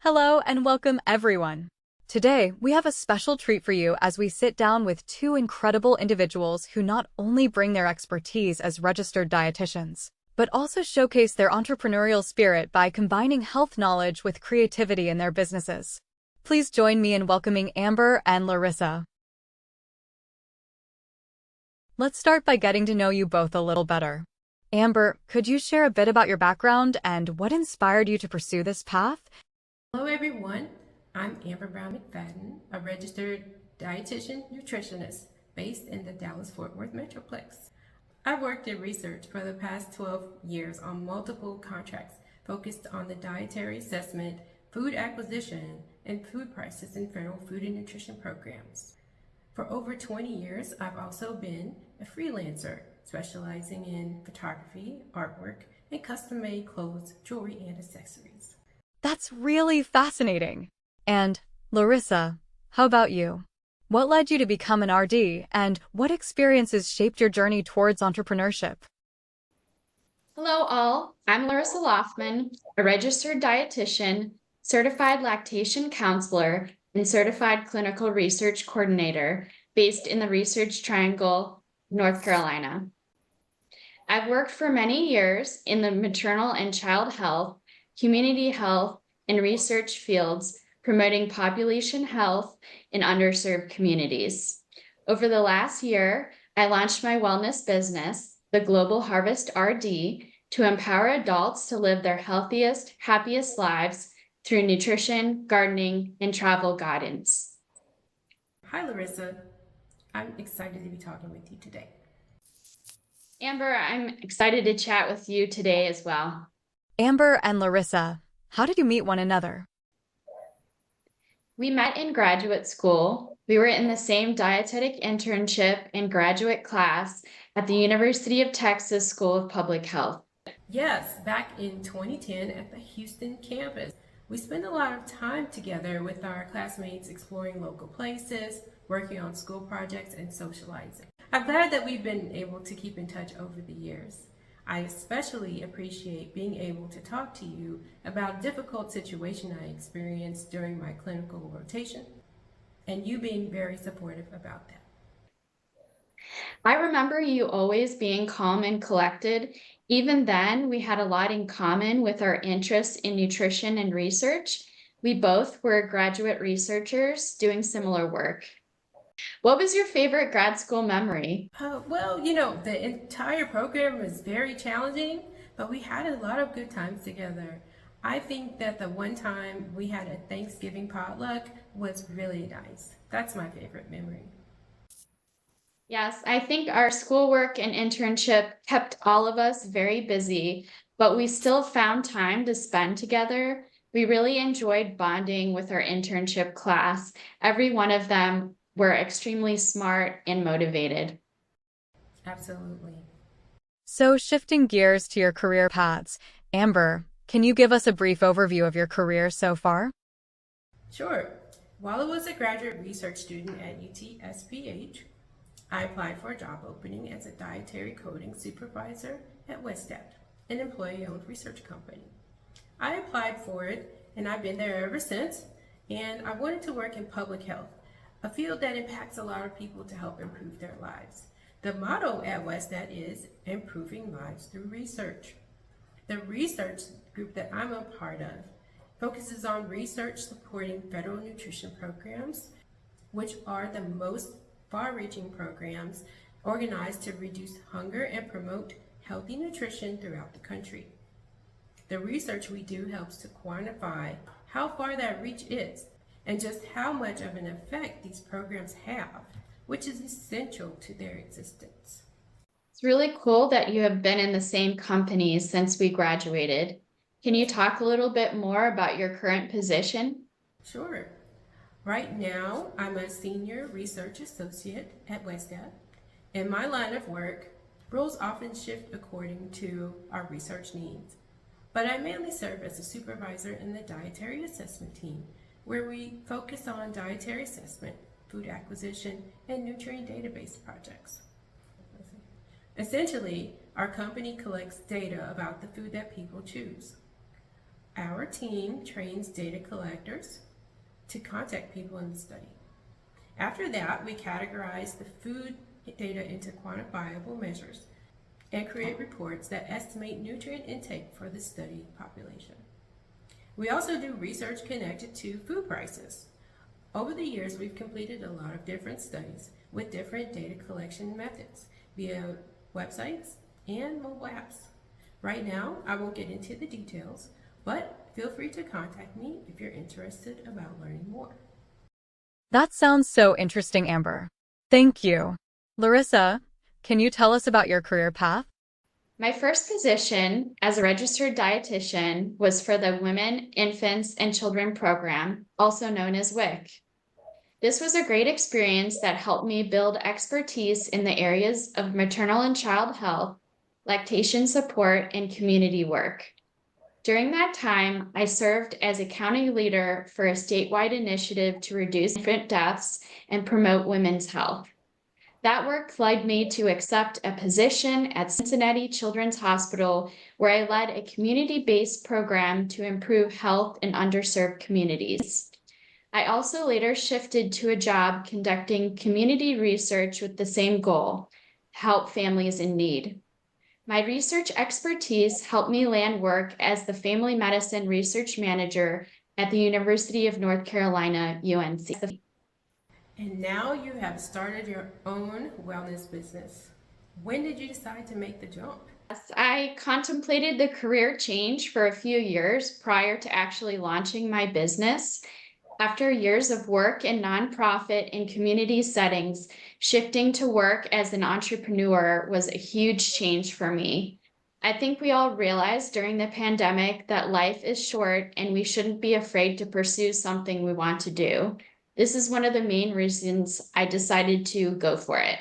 Hello and welcome everyone. Today, we have a special treat for you as we sit down with two incredible individuals who not only bring their expertise as registered dietitians, but also showcase their entrepreneurial spirit by combining health knowledge with creativity in their businesses. Please join me in welcoming Amber and Larissa. Let's start by getting to know you both a little better. Amber, could you share a bit about your background and what inspired you to pursue this path? Hello everyone, I'm Amber Brown McFadden, a registered dietitian nutritionist based in the Dallas-Fort Worth Metroplex. I've worked in research for the past 12 years on multiple contracts focused on the dietary assessment, food acquisition, and food prices in federal food and nutrition programs. For over 20 years, I've also been a freelancer specializing in photography, artwork, and custom-made clothes, jewelry, and accessories. That's really fascinating. And, Larissa, how about you? What led you to become an RD, and what experiences shaped your journey towards entrepreneurship? Hello all, I'm Larissa Loufman, a registered dietitian, certified lactation counselor, and certified clinical research coordinator based in the Research Triangle, North Carolina. I've worked for many years in the maternal and child health, community health, and research fields promoting population health in underserved communities. Over the last year, I launched my wellness business, the Global Harvest RD, to empower adults to live their healthiest, happiest lives through nutrition, gardening, and travel guidance. Hi Larissa, I'm excited to be talking with you today. Amber, I'm excited to chat with you today as well. Amber and Larissa, how did you meet one another? We met in graduate school. We were in the same dietetic internship and graduate class at the University of Texas School of Public Health. Yes, back in 2010 at the Houston campus. We spent a lot of time together with our classmates exploring local places, working on school projects, and socializing. I'm glad that we've been able to keep in touch over the years. I especially appreciate being able to talk to you about a difficult situation I experienced during my clinical rotation, and you being very supportive about that. I remember you always being calm and collected. Even then, we had a lot in common with our interests in nutrition and research. We both were graduate researchers doing similar work. What was your favorite grad school memory? The entire program was very challenging, but we had a lot of good times together. I think that the one time we had a Thanksgiving potluck was really nice. That's my favorite memory. Yes, I think our schoolwork and internship kept all of us very busy, but we still found time to spend together. We really enjoyed bonding with our internship class. Every one of them were extremely smart and motivated. Absolutely. So, shifting gears to your career paths, Amber, can you give us a brief overview of your career so far? Sure. While I was a graduate research student at UTSPH, I applied for a job opening as a dietary coding supervisor at WestEd, an employee-owned research company. I applied for it, and I've been there ever since, and I wanted to work in public health, a field that impacts a lot of people to help improve their lives. The motto at WestEd is improving lives through research. The research group that I'm a part of focuses on research supporting federal nutrition programs, which are the most far-reaching programs organized to reduce hunger and promote healthy nutrition throughout the country. The research we do helps to quantify how far that reach is and just how much of an effect these programs have, which is essential to their existence. It's really cool that you have been in the same company since we graduated. Can you talk a little bit more about your current position? Sure. Right now, I'm a senior research associate at WestEd. In my line of work, roles often shift according to our research needs, but I mainly serve as a supervisor in the dietary assessment team, where we focus on dietary assessment, food acquisition, and nutrient database projects. Essentially, our company collects data about the food that people choose. Our team trains data collectors to contact people in the study. After that, we categorize the food data into quantifiable measures and create reports that estimate nutrient intake for the study population. We also do research connected to food prices. Over the years, we've completed a lot of different studies with different data collection methods via websites and mobile apps. Right now, I won't get into the details, but feel free to contact me if you're interested about learning more. That sounds so interesting, Amber. Thank you. Larissa, can you tell us about your career path? My first position as a registered dietitian was for the Women, Infants, and Children program, also known as WIC. This was a great experience that helped me build expertise in the areas of maternal and child health, lactation support, and community work. During that time, I served as a county leader for a statewide initiative to reduce infant deaths and promote women's health. That work led me to accept a position at Cincinnati Children's Hospital, where I led a community-based program to improve health in underserved communities. I also later shifted to a job conducting community research with the same goal: help families in need. My research expertise helped me land work as the Family Medicine Research Manager at the University of North Carolina, UNC. And now you have started your own wellness business. When did you decide to make the jump? I contemplated the career change for a few years prior to actually launching my business. After years of work in nonprofit and community settings, shifting to work as an entrepreneur was a huge change for me. I think we all realized during the pandemic that life is short and we shouldn't be afraid to pursue something we want to do. This is one of the main reasons I decided to go for it.